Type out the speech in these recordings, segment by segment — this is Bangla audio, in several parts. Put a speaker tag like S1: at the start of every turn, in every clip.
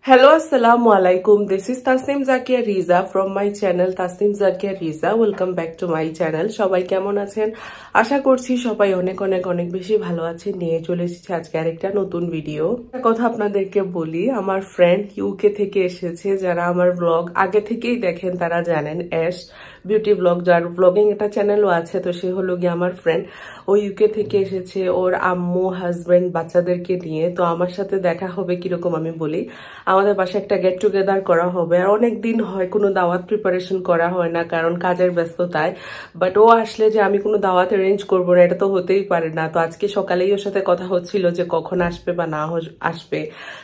S1: Hello, assalamu alaikum. This is Tasnim Zakia Riza from my channel Tasnim Zakia Riza. Welcome back to my channel. সবাই কেমন আছেন? আশা করছি সবাই অনেক অনেক অনেক বেশি ভালো আছেন। নিয়ে চলে এসেছি আজকে আরেকটা নতুন ভিডিও। একটা কথা আপনাদেরকে বলি, আমার ফ্রেন্ড ইউকে থেকে এসেছে। যারা আমার ব্লগ আগে থেকেই দেখেন তারা জানেন, অ্যাশ বিউটি ব্লগ, যার ব্লগিং একটা চ্যানেলও আছে। তো সে হলো গিয়ে আমার ফ্রেন্ড। ও ইউকে থেকে এসেছে ওর আম্মু, হাজবেন্ড, বাচ্চাদেরকে নিয়ে। তো আমার সাথে দেখা হবে কিরকম আমি বলি। আমাদের বাসায় একটা গেট টুগেদার করা হবে। আর অনেক দিন হয় কোনো দাওয়াত প্রিপারেশন করা হয় না, কারণ কাজের ব্যস্ততায়। বাট ও আসলে যে আমি কোনো দাওয়াত অ্যারেঞ্জ করবো না, এটা তো হতেই পারে না। তো আজকে সকালেই ওর সাথে কথা হচ্ছিল যে কখন আসবে বা না আসবে।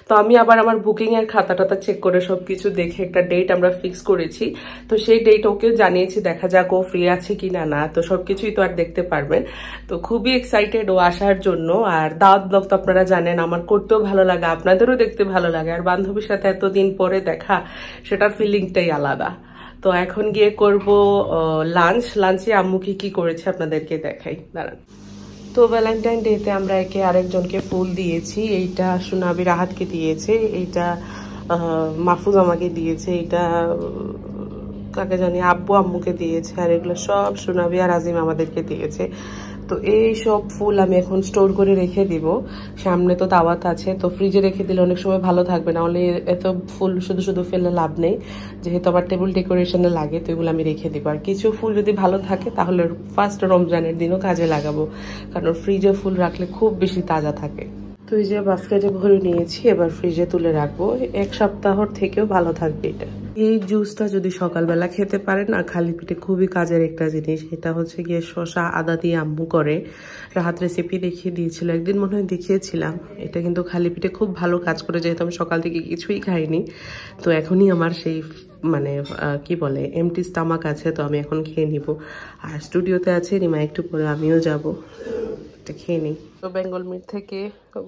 S1: তো আমি আবার আমার বুকিং এর খাতা চেক করে সবকিছু দেখে একটা ডেট আমরা ফিক্স করেছি। তো সেই ডেট ওকে জানিয়েছি, দেখা যাক ও ফ্রি আছে কিনা না। তো সবকিছুই তো আর দেখতে পারবেন। তো খুবই এক্সাইটেড ও আসার জন্য। আর দাওয়াত ব্লগ তো আপনারা জানেন আমার করতেও ভালো লাগে, আপনাদেরও দেখতে ভালো লাগে। আর বান্ধবীর সাথে এতদিন পরে দেখা, সেটার ফিলিংটাই আলাদা। তো এখন গিয়ে করব লাঞ্চে আম্মু কি করেছে আপনাদেরকে দেখাই, দাঁড়ান। তো ভ্যালেন্টাইন ডেতে আমরা একে আরেকজনকে ফুল দিয়েছি। এইটা সুনাবি রাহাতকে দিয়েছে, এইটা মাহফুজ আমাকে দিয়েছে, এটা কাকে জানি আব্বু আম্মুকে দিয়েছে, আর এগুলো সব সুনাবি আর আজিম আমাদেরকে দিয়েছে। তো এই সব ফুল আমি এখন স্টোর করে রেখে দিব। সামনে তো দাওয়াত আছে, তো ফ্রিজে রেখে দিলে অনেক সময় ভালো থাকবে না। হলে এত ফুল শুধু ফেলে লাভ নেই, যেহেতু আবার টেবিল ডেকোরেশনে লাগে। তো এগুলো আমি রেখে দিব। আর কিছু ফুল যদি ভালো থাকে তাহলে ফার্স্ট রমজানের দিনও কাজে লাগাবো, কারণ ফ্রিজে ফুল রাখলে খুব বেশি তাজা থাকে। তো এই যে বাস্কেটে ভরে নিয়েছি, এবার ফ্রিজে তুলে রাখবো। এক সপ্তাহর থেকেও ভালো থাকবে এটা। এই জুসটা যদি সকালবেলা খেতে পারেন না, খালি পেটে খুবই কাজের একটা জিনিস। এটা হচ্ছে গিয়ে শসা আদা দিয়ে আম্মু করে, রাহাত রেসিপি দেখিয়ে দিয়েছিল একদিন, মনে হয় দেখিয়েছিলাম। এটা কিন্তু খালি পেটে খুব ভালো কাজ করে, যেহেতু আমি সকাল থেকে কিছুই খাইনি। তো এখনই আমার সেই মানে কি বলে এমটি স্টামাক আছে, তো আমি এখন খেয়ে নিব। আর স্টুডিওতে আছে রিমা, একটু পরে আমিও যাব, এটা খেয়ে নিই। তো বেঙ্গল মিট থেকে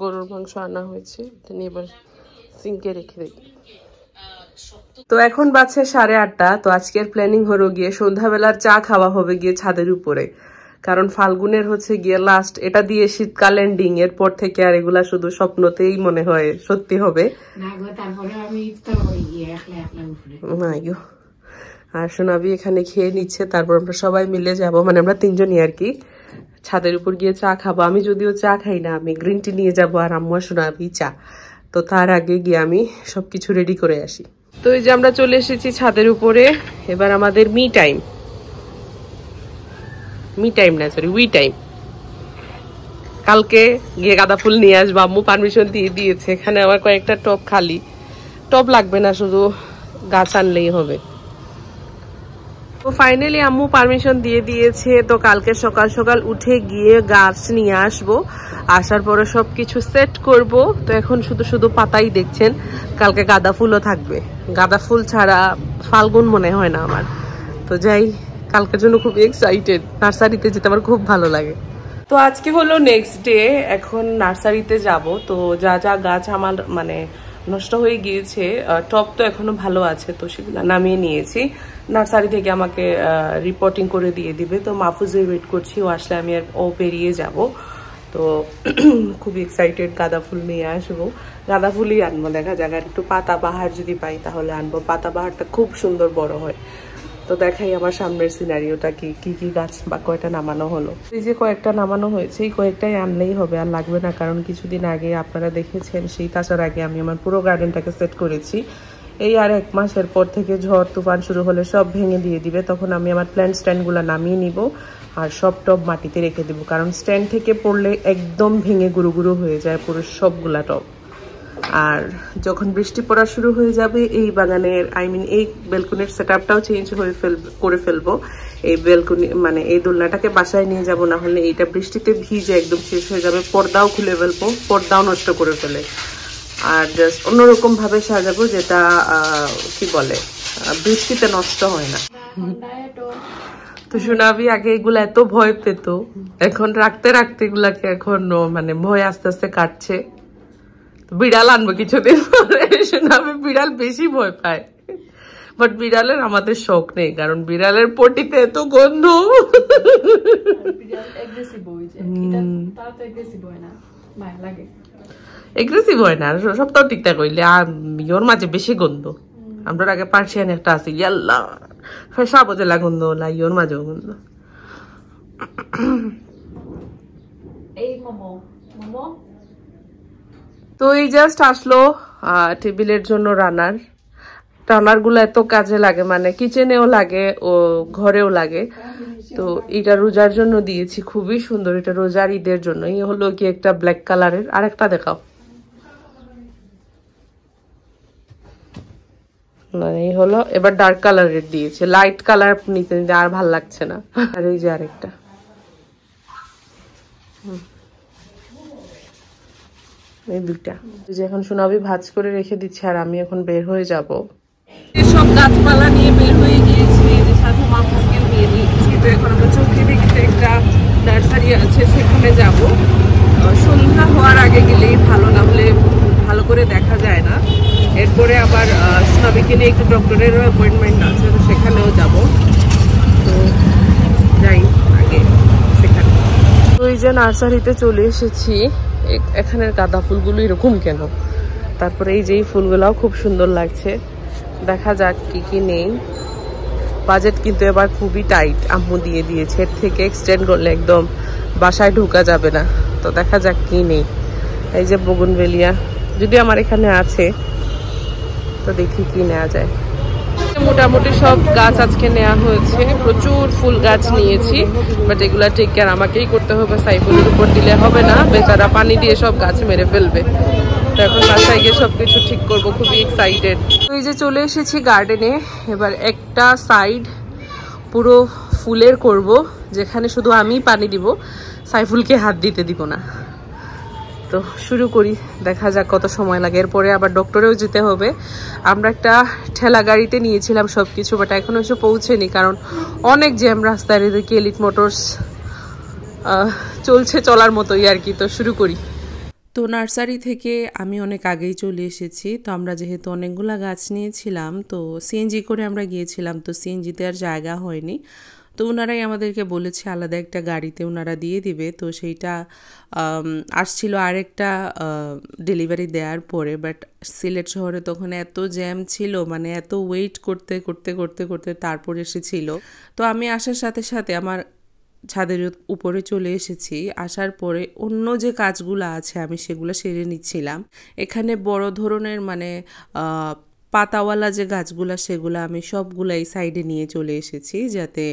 S1: গরুর মাংস আনা হয়েছে, এটা নিয়ে এবার সিঙ্কে রেখে দিই। তো এখন বাজছে 8:30। তো আজকের প্ল্যানিং হলো গিয়ে সন্ধ্যাবেলার চা খাওয়া হবে গিয়ে ছাদের উপরে, কারণ ফাল্গুনের হচ্ছে গিয়ে লাস্ট, এটা দিয়ে শীতকাল এন্ডিং। এরপর থেকে আর এগুলা শুধু স্বপ্নতেই মনে হয় সত্যি হবে। আর সোনাবি এখানে খেয়ে নিচ্ছে, তারপর আমরা সবাই মিলে যাব, মানে আমরা তিনজনই আর কি, ছাদের উপর গিয়ে চা খাবো। আমি যদিও চা খাই না, আমি গ্রিন টি নিয়ে যাবো, আর আম্মু সোনাবি চা। তো তার আগে গিয়ে আমি সবকিছু রেডি করে আসি। তো এই যে আমরা চলে এসেছি ছাদের উপরে। এবার আমাদের মি টাইম না, সরি উই টাইম। কালকে গিয়ে গাঁদা ফুল নিয়ে আসবো, আম্মু পারমিশন দিয়ে দিয়েছে। এখানে আমার কয়েকটা টব খালি, টব লাগবে না, শুধু গাছ আনলেই হবে। তো ফাইনালি আম্মু পারমিশন দিয়ে দিয়েছে। তো কালকে সকাল সকাল উঠে গিয়ে গাছ নিয়ে আসবো, আসার পরে সবকিছু সেট করব। তো এখন শুধু পাতাই দেখছেন, কালকে গাঁদা ফুলও থাকবে। গাঁদা ফুল ছাড়া ফাল্গুন মনে হয় না আমার। তো যাই, কালকের জন্য খুব এক্সাইটেড। নার্সারিতে যেতে আমার খুব ভালো লাগে। তো আজকে হলো নেক্সট ডে, এখন নার্সারিতে যাব। তো যা গাছ আমার মানে নষ্ট হয়ে গিয়েছে, টপ তো এখনো ভালো আছে, তো সেগুলো নামিয়ে নিয়েছি। নার্সারি থেকে আমাকে রিপোর্টিং করে দিয়ে দিবে। তো মাহফুজের ওয়েট করছি, ও আসলে আমি ও বেরিয়ে যাব। তো খুবই এক্সাইটেড, গাঁদা ফুল নিয়ে আসবো। গাঁদা ফুলই আনবো, দেখা যাক। আর একটু পাতাবাহার যদি পাই তাহলে আনবো, পাতাবাহারটা খুব সুন্দর বড় হয়। তো দেখাই আমার সামনের সিনারিওটা কি গাছ বা কয়টা নামানো হলো। এই যে কয়েকটা নামানো হয়েছে, এই কয়েকটাই আনলেই হবে, আর লাগবে না। কারণ কিছুদিন আগে আপনারা দেখেছেন, সেই তাছাড়া আগে আমি আমার পুরো গার্ডেনটাকে সেট করেছি। এই আর 1 মাসের পর থেকে ঝড় তুফান শুরু হলে সব ভেঙে দিয়ে দিবে, তখন আমি আমার প্ল্যান্ট স্ট্যান্ডগুলো নামিয়ে নিব আর সব টব মাটিতে রেখে দেবো। কারণ স্ট্যান্ড থেকে পড়লে একদম ভেঙে গুঁড়ো হয়ে যায় পুরো সবগুলা টব। আর যখন বৃষ্টি পড়া শুরু হয়ে যাবে, এই বাগানের এই বেলকনির সেটআপটাও চেঞ্জ করে ফেলবো। এই বেলকনি মানে এই দোলনাটাকে বাসায় নিয়ে যাব, না হলে এইটা বৃষ্টিতে ভিজে একদম শেষ হয়ে যাবে। পর্দাও খুলে ফেলবো, পর্দাও নষ্ট করে ফেলে। আর জাস্ট অন্যরকম ভাবে সাজাবো, যেটা কি বলে বৃষ্টিতে নষ্ট হয় না। তো সোনাবি আগে এগুলা এত ভয় পেত, এখন রাখতে এগুলাকে এখন মানে ভয় আস্তে আস্তে কাটছে। বিড়াল আনবো কিছুদিন পরে, সোনাবি বিড়াল বেশি ভয় পায়। বাট বিড়ালের আমাদের শখ নেই, কারণ বিড়ালের পটিতে এত গন্ধ। এগ্রেসিভ হয় না, সপ্তাহ ঠিকঠাক হইলে আর ইয়োর মাঝে বেশি গন্ধ। আমরা আগে পার্সিয়ান একটা আছে ইয়াল্লা ফেসা বোঝেলা গন্ধ হলা, ইয়োর মাঝেও গন্ধ। তো এই জাস্ট আসলো টেবিলের জন্য রানার। রানার গুলো এত কাজে লাগে, মানে কিচেনেও লাগে ও ঘরেও লাগে। তো এটা রোজার জন্য দিয়েছি, খুবই সুন্দর। এটা রোজার ঈদের জন্য। এই হলো কি একটা ব্ল্যাক কালারের, আর একটা দেখাও। মানে এই হলো, এবার ডার্ক কালারের দিয়েছে, লাইট কালার নিতে নিতে আর ভাল লাগছে না। আর এই যে আরেকটা, এই দুইটা যে এখন সোনাবি ভাজ করে রেখে দিচ্ছে, আর আমি এখন বের হয়ে যাব। সব গাছপালা নিয়ে বের হয়ে গিয়েছি, সাথে মাফুসকেও নিয়ে নিয়েছি। তো এখন আমরা চোখে দেখতে একটা নার্সারি আছে, সেখানে যাব। সন্ধ্যা হওয়ার আগে গেলেই ভালো, না হলে ভালো করে দেখা যায় না। এরপরে আবার সোনাবিকে নিয়ে একটু ডক্টরেরও অ্যাপয়েন্টমেন্ট আছে, তো সেখানেও যাব। তো যাই আগে সেখানে। তো এই যে নার্সারিতে চলে এসেছি। এখানের গাঁদা ফুলগুলো এরকম কেন? তারপরে এই যে এই ফুলগুলাও খুব সুন্দর লাগছে। দেখা যাক কি কি নেই। বাজেট কিন্তু এবার খুবই টাইট, আম্মু দিয়ে দিয়েছে। এর থেকে এক্সটেন্ড করলে একদম বাসায় ঢোকা যাবে না। তো দেখা যাক কি নেই। এই যে বগুনভেলিয়া, যদি আমার এখানে আছে, তো দেখি কি নেওয়া যায়। মোটামুটি সব গাছ আজকে নেওয়া হয়েছে, প্রচুর ফুল গাছ নিয়েছি। বাট এগুলা টেক কেয়ার আমাকেই করতে হবে, সাইফুলের উপর দিলে হবে না, বেচারা পানি দিয়ে সব গাছ মেরে ফেলবে। তো এখন বাসায় গিয়ে সবকিছু ঠিক করবো, খুবই এক্সাইটেড। তো এই যে চলে এসেছি গার্ডেনে। এবার একটা সাইড পুরো ফুলের করব, যেখানে শুধু আমি পানি দিব, সাইফুলকে হাত দিতে দিব না। তো শুরু করি, দেখা যাক কত সময় লাগে। এরপরে আবার ডক্টরেও যেতে হবে। আমরা একটা ঠেলা গাড়িতে নিয়েছিলাম সবকিছু, বাট এখনো এসে পৌঁছেনি, কারণ অনেক জ্যাম রাস্তায়। এদিকে এলিট মোটরস চলছে, চলার মতোই আর কি। তো শুরু করি। তো নার্সারি থেকে আমি অনেক আগেই চলে এসেছি। তো আমরা যেহেতু অনেকগুলা গাছ নিয়েছিলাম, তো সিএনজি করে আমরা গিয়েছিলাম, তো সিএনজিতে আর জায়গা হয়নি। তো ওনারাই আমাদেরকে বলেছে আলাদা একটা গাড়িতে ওনারা দিয়ে দিবে। তো সেইটা আসছিল আরেকটা ডেলিভারি দেওয়ার পরে। বাট সিলেট শহরে তখন এত জ্যাম ছিল, মানে এত ওয়েট করতে করতে করতে করতে তারপর এসেছিল। তো আমি আসার সাথে সাথে আমার ছাদের উপরে চলে এসেছি। আসার পরে অন্য যে কাজগুলো আছে আমি সেগুলো সেরে নিচ্ছিলাম। এখানে বড় ধরনের মানে পাতাওয়ালা যে গাছগুলা, সেগুলো আমি সবগুলো এই সাইডে নিয়ে চলে এসেছি, যাতে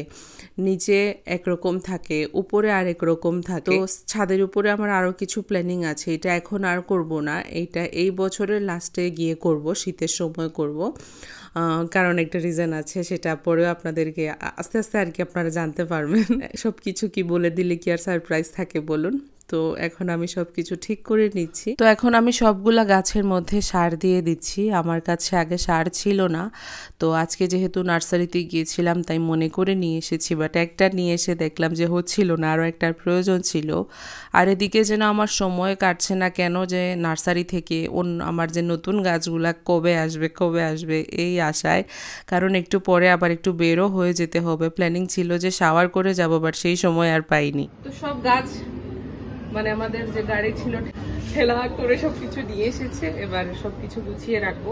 S1: নিচে একরকম থাকে, উপরে আর একরকম থাকে। তো ছাদের উপরে আমার আরও কিছু প্ল্যানিং আছে, এটা এখন আর করব না, এটা এই বছরের লাস্টে গিয়ে করব, শীতের সময় করব। কারণ একটা রিজন আছে, সেটা পরেও আপনাদেরকে আস্তে আস্তে আর কি আপনারা জানতে পারবেন। সব কিছু কি বলে দিলে কি আর সারপ্রাইজ থাকে বলুন। তো এখন আমি সব কিছু ঠিক করে নিচ্ছি। তো এখন আমি সবগুলা গাছের মধ্যে সার দিয়ে দিচ্ছি। আমার কাছে আগে সার ছিল না, তো আজকে যেহেতু নার্সারিতে গিয়েছিলাম তাই মনে করে নিয়ে এসেছি। বাট একটা নিয়ে এসে দেখলাম যে হচ্ছিল না, আরও একটার প্রয়োজন ছিল। আর এদিকে যেন আমার সময় কাটছে না কেন, যে নার্সারি থেকে আমার যে নতুন গাছগুলা কবে আসবে এই আশায়। কারণ একটু পরে আবার একটু বেরও হয়ে যেতে হবে। প্ল্যানিং ছিল যে শাওয়ার করে যাব, বাট সেই সময় আর পাইনি। তো সব গাছ মানে আমাদের যে গাড়ি ছিল ঠেলা করে সবকিছু দিয়ে এসেছে। এবার সবকিছু গুছিয়ে রাখবো।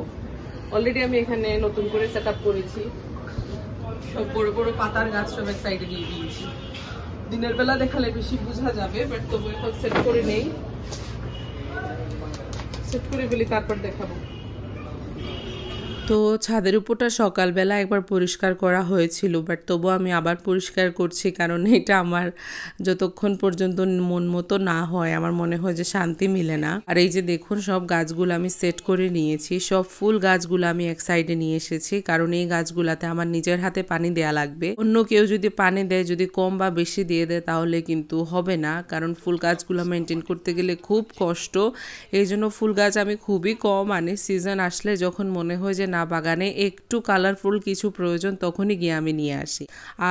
S1: অলরেডি আমি এখানে নতুন করে সেট আপ করেছি, সব বড় বড় পাতার গাছ সব এক সাইডে দিয়ে দিয়েছি। দিনের বেলা দেখালে বেশি বোঝা যাবে, বাট তবু এখন সেট করে নেই, সেট করে ফেলি তারপর দেখাবো। তো ছাদের উপরটা সকালবেলা একবার পরিষ্কার করা হয়েছিল, বাট তবু আমি আবার পরিষ্কার করছি, কারণ এটা আমার যতক্ষণ পর্যন্ত মন মতো না হয় আমার মনে হয় যে শান্তি মিলে না। আর এই যে দেখুন সব গাছগুলো আমি সেট করে নিয়েছি, সব ফুল গাছগুলো আমি এক সাইডে নিয়ে এসেছি, কারণ এই গাছগুলাতে আমার নিজের হাতে পানি দেয়া লাগবে। অন্য কেউ যদি পানি দেয়, যদি কম বা বেশি দিয়ে দেয় তাহলে কিন্তু হবে না, কারণ ফুল গাছগুলো মেনটেন করতে গেলে খুব কষ্ট। এই জন্য ফুল গাছ আমি খুবই কম আনি। সিজন আসলে যখন মনে হয় যে না বাগানে একটু কালারফুল কিছু প্রয়োজন, তখনই গিয়ে আমি নিয়ে আসি।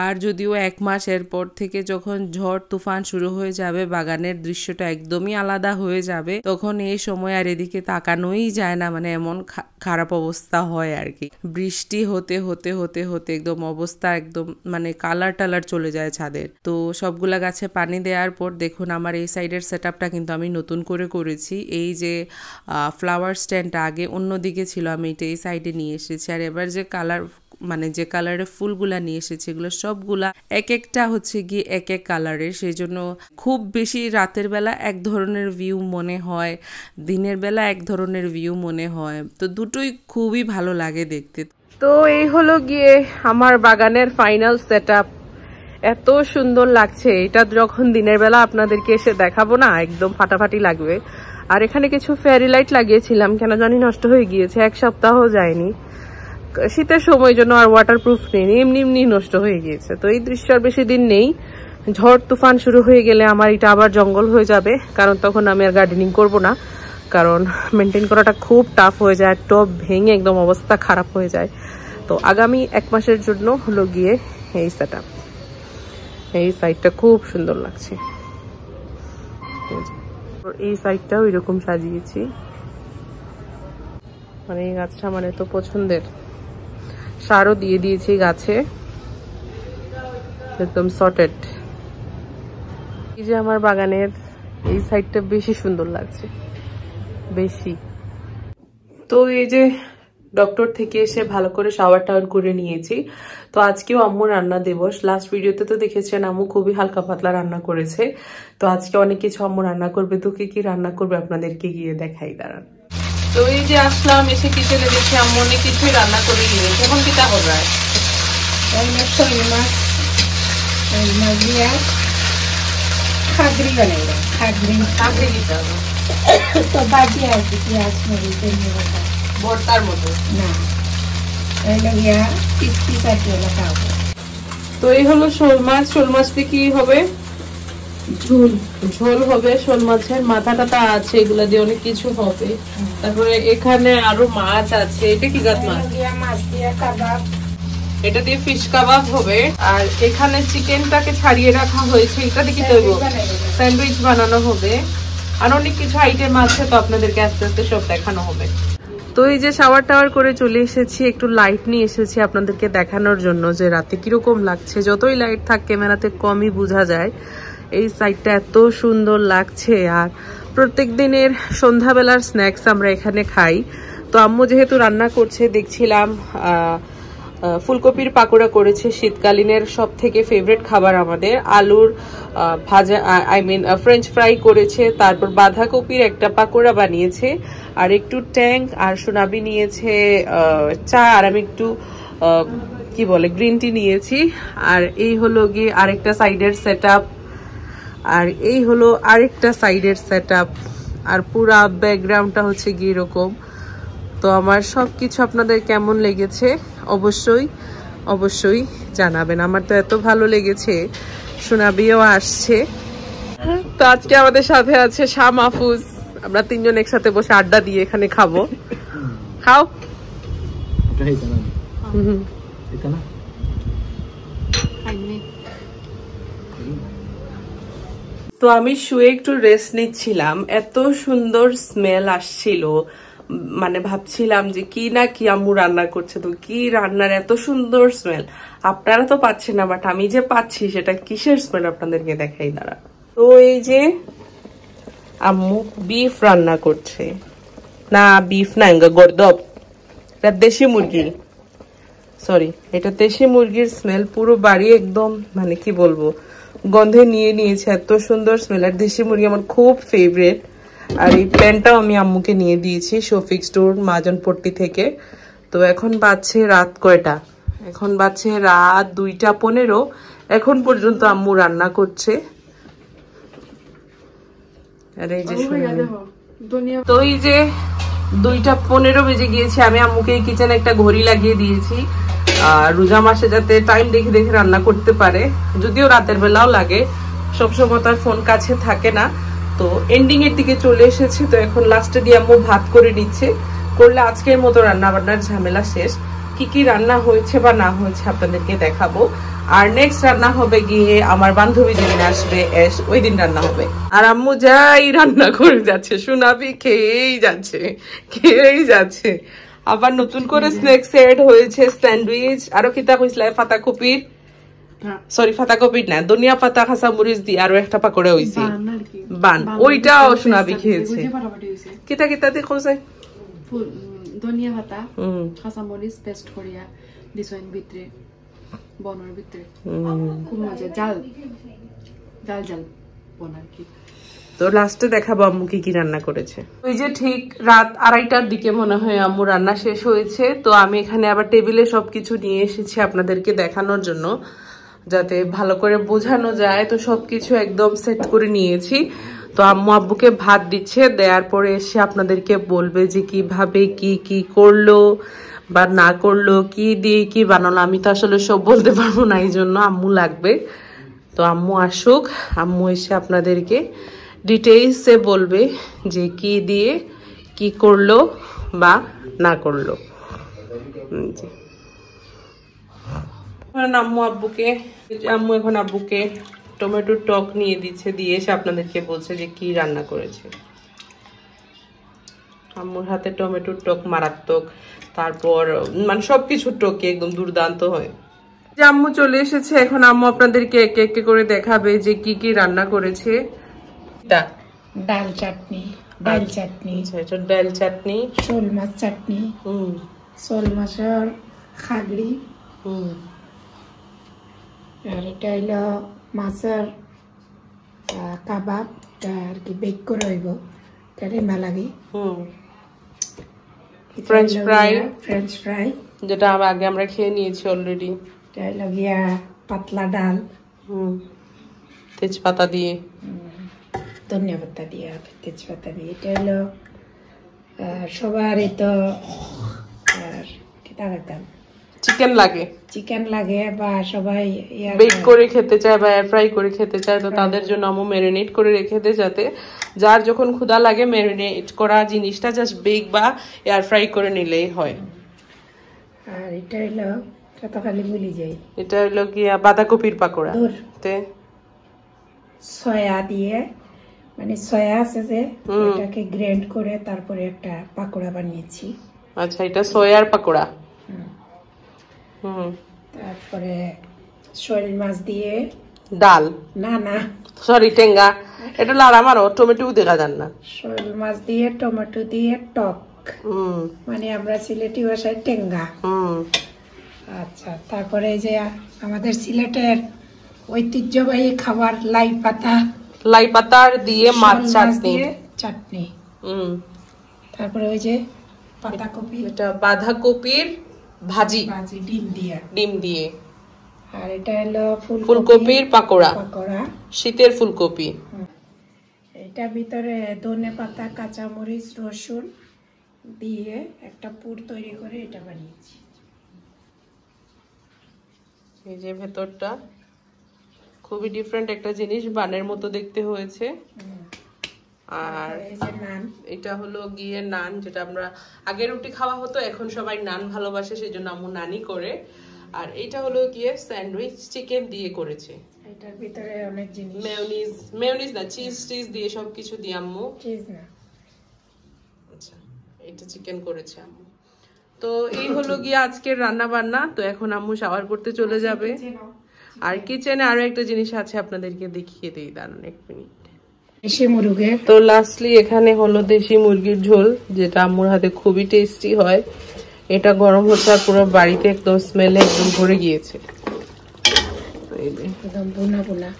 S1: আর যদিও 1 মাস এরপর থেকে যখন ঝড় তুফান শুরু হয়ে যাবে, বাগানের দৃশ্যটা একদমই আলাদা হয়ে যাবে, তখন এই সময় আর এদিকে তাকানোই যায় না, মানে এমন খারাপ অবস্থা হয় আর কি। বৃষ্টি হতে হতে হতে হতে একদম অবস্থা একদম মানে কালার টালার চলে যায় ছাদের। তো সবগুলা গাছে পানি দেওয়ার পর দেখুন আমার এই সাইডের সেটআপটা কিন্তু আমি নতুন করে করেছি। এই যে ফ্লাওয়ার স্ট্যান্ডটা আগে অন্যদিকে ছিল, আমি এটা এই সাইডে নিয়ে এসেছি। আর এবার যে কালার মানে যে কালারের ফুলগুলা নিয়ে এসেছে এগুলো সবগুলা এক একটা হচ্ছে গিয়ে এক এক কালারের, সেই জন্য খুব বেশি রাতের বেলা এক ধরনের ভিউ মনে হয়, দিনের বেলা এক ধরনের ভিউ মনে হয়, তো দুটোই খুবই ভালো লাগে দেখতে। তো এই হলো গিয়ে আমার বাগানের ফাইনাল সেটআপ। এত সুন্দর লাগছে, এটা যখন দিনের বেলা আপনাদেরকে এসে দেখাবো না একদম ফাটাফাটি লাগবে। আর এখানে কিছু ফেয়ারি লাইট লাগিয়েছিলাম, কেন জানি নষ্ট হয়ে গিয়েছে, এক সপ্তাহ যায়নি, শীতের সময় জন্য আর ওয়াটারপ্রুফ নেই, এমনি এমনি নষ্ট হয়ে গিয়েছে। তো এই দৃশ্য আর বেশি দিন নেই, ঝড় তুফান শুরু হয়ে গেলে আমার এটা আবার জঙ্গল হয়ে যাবে, কারণ তখন আমি আর গার্ডেনিং করব না, কারণ মেনটেন করাটা খুব টাফ হয়ে যায়, টব ভেঙে একদম অবস্থা খারাপ হয়ে যায়। তো আগামী 1 মাসের জন্য হলো গিয়ে এই সেটআপ। এই সাইডটা খুব সুন্দর লাগছে, এই সাইডটাও এরকম সাজিয়েছি, মানে এই গাছটা মানে তো পছন্দের, সারও দিয়ে দিয়েছি গাছে একদম সর্টেড। এই যে আমার বাগানের এই সাইডটা বেশি সুন্দর লাগছে বেশি। তো এই যে ডক্টর থেকে এসে ভালো করে শাওয়ার টাওয়ার করে নিয়েছি। তো আজকেও আম্মু রান্না দিবস, লাস্ট ভিডিওতে তো দেখেছেন আম্মু খুবই হালকা পাতলা রান্না করেছে, তো আজকে অনেক কিছু আম্মু রান্না করবে। তো কি কি রান্না করবে আপনাদেরকে গিয়ে দেখাই, দাঁড়ান। তো এই যে আসলাম, এসে কিচেনে দেখছি আম্মু অনেক কিছুই রান্না করে নিয়েছে। এখন কিটা হবে?
S2: খাগড়ি বানাইলাম, খাগড়ি
S1: খাগড়ি কিটা হবে
S2: তো বাজি আর কি, পেঁয়াজ মরিচ
S1: ভর্তার মতো
S2: না, তাহলে গিয়া পিস পিস আর কি হলো খাবো।
S1: তো এই হলো শোল মাছ। শোল মাছ দিয়ে কি হবে?
S2: ঝোল
S1: ঝোল হবে। শোল মাছের মাথা টাথা আছে, এগুলা দিয়ে অনেক কিছু হবে। তারপরে এখানে আরো মাছ আছে, এটা কি জাত মাছ?
S2: মাছ দিয়ে কাবাব,
S1: এটা দিয়ে ফিশ কাবাব হবে। আর এখানে চিকেনটাকে ছাড়িয়ে রাখা হয়েছে, এটা দিয়ে কি করবো? স্যান্ডউইচ বানানো হবে। আর অনেক কিছু আইটেম আছে, তো আপনাদেরকে আস্তে আস্তে সব দেখানো হবে। তো এই যে শাওয়ার টাওয়ার করে চলে এসেছি, একটু লাইট নিয়ে এসেছি আপনাদেরকে দেখানোর জন্য যে রাতে কিরকম লাগছে। যতই লাইট থাক ক্যামেরাতে কমই বোঝা যায়। এই সাইডটা এত সুন্দর লাগছে। আর প্রত্যেক দিনের সন্ধ্যাবেলার স্ন্যাক্স আমরা এখানে খাই। তো আম্মু যেহেতু রান্না করছে, দেখছিলাম ফুলকপির পাকোড়া করেছে, শীতকালীনের সব থেকে ফেভারিট খাবার আমাদের। আলুর ভাজা, ফ্রেঞ্চ ফ্রাই করেছে, তারপর বাঁধাকপির একটা পাকোড়া বানিয়েছে, আর একটু ট্যাং, আর সোনাবি নিয়েছে চা, আর আমি একটু কি বলে গ্রিন টি নিয়েছি। আর এই হলো গিয়ে আরেকটা সাইডের সেটআপ, আর এই হলো আরেকটা সাইডের সেটআপ, আর পুরা ব্যাকগ্রাউন্ডটা হচ্ছে গিয়ে এরকম। তো আমার সবকিছু আপনাদের কেমন লেগেছে অবশ্যই অবশ্যই জানাবেন। আমার তো এত ভালো লেগেছে, সোনাবিও আসছে। তো আজকে আমাদের সাথে আছে শাহ মাহফুজ, আমরা তিনজন একসাথে বসে আড্ডা দিয়ে এখানে খাবো। খাও। তো আমি শুয়ে একটু রেস্ট নিচ্ছিলাম, এত সুন্দর স্মেল আসছিল, মানে ভাবছিলাম যে কি না কি আম্মু রান্না করছে, তো কি রান্নার এত সুন্দর স্মেল। আপনারা তো পাচ্ছেন না, বাট আমি যে পাচ্ছি সেটা কিসের স্মেল আপনাদেরকে দেখাই, দাঁড়া। তো এই যে আম্মু বিফ রান্না করছে, না বিফ না, গর্দব, এটা দেশি মুরগি, সরি এটা দেশি মুরগির স্মেল। পুরো বাড়ি একদম মানে কি বলবো গন্ধে নিয়ে নিয়েছে, এত সুন্দর স্মেল। আর দেশি মুরগি আমার খুব ফেভারিট। আর এই প্যান্টটাও আমি আম্মুকে নিয়ে দিয়েছি শফিক স্টোর মাজনপট্টি থেকে। তো এখন বাজছে রাত কয়টা? এখন বাজছে রাত 2:15। এখন পর্যন্ত আম্মু রান্না করছে। আর এই যে তো এই যে 2:15 বেজে গিয়েছে, আমি আম্মুকে কিচেনে একটা ঘড়ি লাগিয়ে দিয়েছি, রোজা মাসে যাতে টাইম দেখে দেখে রান্না করতে পারে। যদিও রাতের বেলাও লাগে, সবসময় তার ফোন কাছে থাকে না। তো এন্ডিং এর দিকে চলে এসেছি, তো এখন লাস্টে দিয়ে আম্মু ভাত করে নিচ্ছে, করলে আজকের মতো রান্না বান্নার ঝামেলা শেষ। কি কি রান্না হয়েছে বা না হয়েছে আপনাদেরকে দেখাবো। আর নেক্সট রান্না হবে গিয়ে আমার বান্ধবী যেদিন আসবে ওই দিন রান্না হবে। আর আম্মু যাই রান্না করে যাচ্ছে, সোনাবি খেয়েই যাচ্ছে খেয়েই যাচ্ছে। আবার নতুন করে স্ন্যাক্স এড হয়েছে, স্যান্ডউইচ, আরো কিতা কইছিল পাতাকপির, সরি পাতাকপির না, ধনিয়া পাতা খাসা মরিচ দিয়ে আরো একটা পাকোড়া হইছে বান, ওইটাও শোনাবি খেয়েছে। কিতা কিতা দিয়ে কইছে
S3: ধনিয়া পাতা খাসা মরিচ পেস্ট করিয়া দিছেন ভিতরে বনের ভিতরে, খুব মজা, জাল জাল জাল বনার কি।
S1: তো লাস্টে দেখাবো আম্মু কি কি রান্না করেছে। ওই যে ঠিক রাত 2:30টার দিকে মনে হয় আম্মু রান্না শেষ হয়েছে। তো আমি এখানে আবার টেবিলে সবকিছু নিয়ে এসেছি আপনাদেরকে দেখানোর জন্য, যাতে ভালো করে বোঝানো যায়। তো সবকিছু একদম সেট করে নিয়েছি। তো আম্মু আব্বুকে ভাত দিচ্ছে, দেওয়ার পরে এসে আপনাদেরকে বলবে যে কিভাবে কি কি করলো বা না করলো, কি দিয়ে কি বানালো। আমি তো আসলে সব বলতে পারবো না, এই জন্য আম্মু লাগবে। তো আম্মু আসুক, আম্মু এসে আপনাদেরকে ডিটেইলসে বলবে যে কি দিয়ে কি করলো বা না করলো। আম্মু এখন আব্বুকে টমেটোর টক নিয়ে দিচ্ছে, দিয়ে এসে আপনাদেরকে বলছে যে কি রান্না করেছে। আম্মুর হাতে টমেটোর টক মারাত্মক, তারপর মানে সবকিছুর টক একদম দুর্দান্ত হয়। যে আম্মু চলে এসেছে, এখন আম্মু আপনাদেরকে একে একে করে দেখাবে যে কি কি রান্না করেছে।
S2: ডাল চাটনি, ডাল চাটনি,
S1: এটা ডাল চাটনি,
S2: শোল মাছ চাটনি, শোল মাছের খাগড়ি, আর এটা হইলো মাছের কাবাব, আর কি বেক করে হইব, এটা মেলাগি,
S1: ফ্রেঞ্চ ফ্রাই,
S2: ফ্রেঞ্চ ফ্রাই
S1: যেটা আগে আমরা খেয়ে নিয়েছি অলরেডি।
S2: এটা হইলো গিয়া পাতলা ডাল,
S1: তেজপাতা দিয়ে,
S2: ধনিয়া পাতা দিয়ে, তেজপাতা দিয়ে। এটা হলো সবার তো
S1: চিকেন লাগে,
S2: চিকেন লাগে বা সবাই
S1: বেক করে খেতে চায় বা এয়ার ফ্রাই করে খেতে চায়। তো তাদের জন্য আমি ম্যারিনেট করে রেখে দেয়, যাতে যার যখন ক্ষুধা লাগে ম্যারিনেট করা জিনিসটা জাস্ট বেক বা এয়ার ফ্রাই করে নিলেই হয়।
S2: আর এটা হলো কত খালি ভুলি যাই,
S1: এটা হলো কি বাঁধাকপির পাকোড়া,
S2: সয়া দিয়ে, মানে সয়া আছে যে ওটাকে গ্রেন্ড করে তারপরে একটা পাকোড়া বানিয়েছি।
S1: আচ্ছা, এটা সয়ার পাকোড়া।
S2: তারপরে শোল মাছ দিয়ে
S1: ডাল,
S2: না না
S1: সরি টেঙ্গা, এটা লাল আমারও টমেটো দেখা যান না,
S2: শোল মাছ দিয়ে টমেটো দিয়ে টক, মানে আমরা সিলেটি ভাষায় টেঙ্গা। আচ্ছা, তারপরে এই যে আমাদের সিলেটের ঐতিহ্যবাহী খাবার লাই পাতা,
S1: লাই পাতার দিয়ে মাছ চাটনি,
S2: চাটনি। তারপরে ওই যে পাতাকপি,
S1: এটা বাঁধাকপির ভাজি,
S2: ডিম দিয়ে,
S1: ডিম দিয়ে।
S2: আর এটা হলো
S1: ফুলকপির পাকোড়া,
S2: পাকোড়া,
S1: শীতের ফুলকপি।
S2: এটা ভিতরে ধনে পাতা, কাঁচামরিচ, রসুন দিয়ে একটা পুর তৈরি করে এটা বানিয়েছি।
S1: এই যে ভেতরটা খুবই ডিফারেন্ট একটা জিনিস, বানের মতো দেখতে হয়েছে। আর এটা হলো গিয়ে নান, যেটা আমরা আগে রুটি খাওয়া হতো, এখন সবাই নান ভালোবাসে, সেই জন্য আম্মু নানই করে। আর এটা হলো গিয়ে স্যান্ডউইচ, চিকেন দিয়ে করেছে।
S2: এটার ভিতরে অনেক জিনিস,
S1: মেয়োনিজ না, চিজ দিয়ে, সবকিছু দিয়ে আম্মু।
S2: চিজ না,
S1: আচ্ছা, এটা চিকেন করেছে আম্মু। তো এই হলো গিয়ে আজকের রান্না বান্না। তো এখন আম্মু শাওয়ার করতে চলে যাবে। আর কিচেনে আরো একটা জিনিস আছে, আপনাদেরকে দেখিয়ে দিই, দাঁড়ান এক মিনিট।
S2: দেশি মুরগি।
S1: তো লাস্টলি এখানে হলো দেশি মুরগির ঝোল, যেটা আম্মুর হাতে খুবই টেস্টি হয়। এটা গরম হচ্ছে আর পুরো বাড়িতে একদম স্মেলে একদম ভরে গিয়েছে।
S2: একদম ভুনা ভুনা।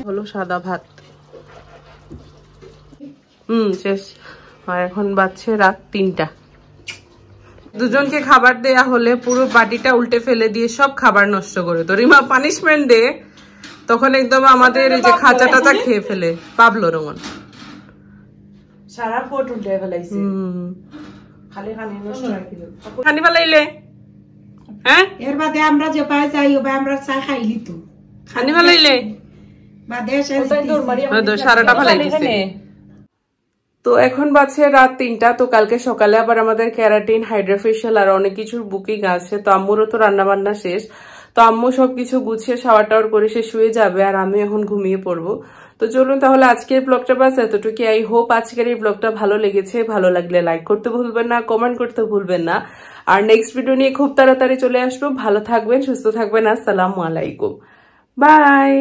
S1: হলো সাদা ভাত। শেষ। আর এখন বাজছে রাত 3টা। দুজনকে খাবার দেয়া হলে পুরো বাটিটা উল্টে ফেলে দিয়ে সব খাবার নষ্ট করে। তো রিমা পানিশমেন্ট দে, তখন একদম আমাদের এই যে খাঁচা টাচা খেয়ে ফেলে। পাবলো রঙন
S2: সারা পোট উল্টে ফেলাইছে, খালি খানি নষ্ট রাখিল।
S1: খানি ফেলাইলে হ্যাঁ,
S2: এর বাদে আমরা যে পাই যাই ওবা আমরা চা খাইলি তো
S1: খানি ফেলাইলে
S2: বাদে
S1: সারাটা ফেলাই দিছে। তো এখন বাজছে রাত 3টা। তো কালকে সকালে আবার আমাদের ক্যারাটিন, হাইড্রোফেশিয়াল আর অনেক কিছুর বুকিং আছে। তো আম্মুরও তো রান্না বান্না শেষ। তো আম্মু সবকিছু গুছিয়ে শাওয়ার টাওয়ার করে সে শুয়ে যাবে আর আমি এখন ঘুমিয়ে পড়বো। তো চলুন তাহলে আজকের ব্লগটা বাস এতটুকু। আই হোপ আজকের এই ব্লগটা ভালো লেগেছে। ভালো লাগলে লাইক করতে ভুলবেন না, কমেন্ট করতে ভুলবেন না। আর নেক্সট ভিডিও নিয়ে খুব তাড়াতাড়ি চলে আসবো। ভালো থাকবেন, সুস্থ থাকবেন। আসসালামু আলাইকুম, বাই।